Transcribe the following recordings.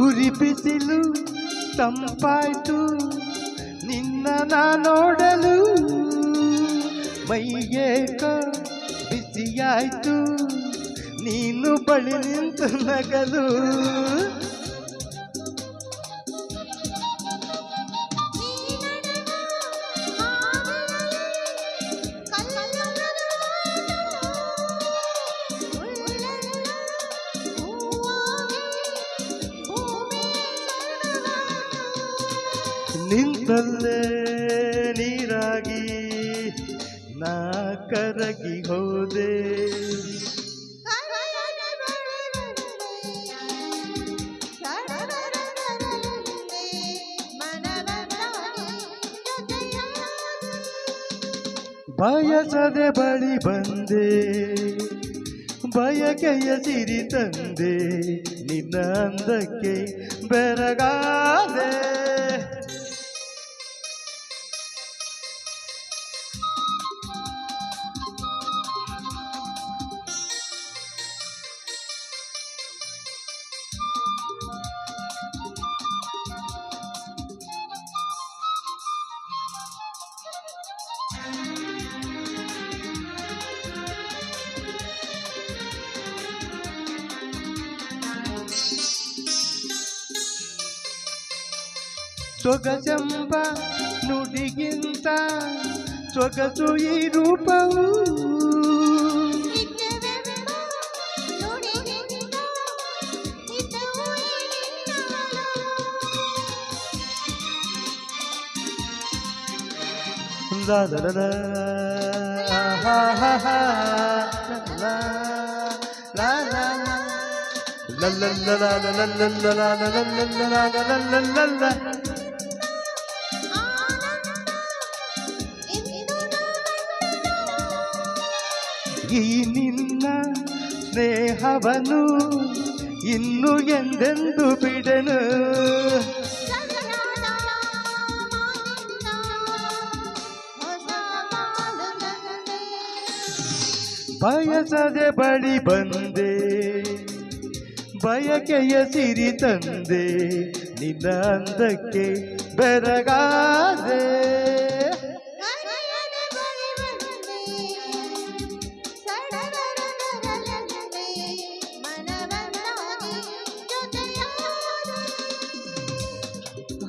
ಉರಿ ಬಿಸಿಲು ತಂಪಾಯ್ತು ನಿನ್ನ ನಾ ನೋಡಲು ಮೈಯೇಕ ಬಿಸಿಯಾಯ್ತು ನೀನು ಬಳಿ ನಿಂತು ನಗಲು ನಿಂತಲ್ಲೇ ನೀರಾಗಿ ನಾ ಕರಗಿ ಹೋದೆ ಬಯಸದೆ ಬಳಿ ಬಂದೆ ಬಯಕೆಯ ಸಿರಿ ತಂದೆ ನಿನ್ನ ಅಂದಕ್ಕೆ ಬೆರಗಾದೆ ಸೊಗಸೆಂಬ ನುಡಿಗಿಂತ ಸೊಗಸು ಈ ರೂಪವು ಈ ನಿನ್ನ ಸ್ನೇಹವನು ಇನ್ನು ಎಂದೆಂದು ಬಿಡನು ಬಯಸದೆ ಬಳಿ ಬಂದೆ ಬಯಕೆಯ ಸಿರಿ ತಂದೆ ನಿನ್ನ ಅಂದಕ್ಕೆ ಬೆರಗಾದೆ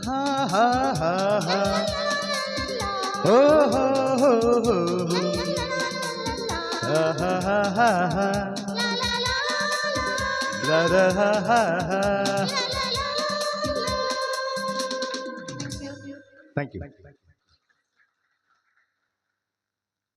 ಹಾ ಹಾ ಹಾ ಹಾ ಓ ಹೋ ಹೋ ಹೋ ha ha ha ha ha la la ha ha ha. Thank you.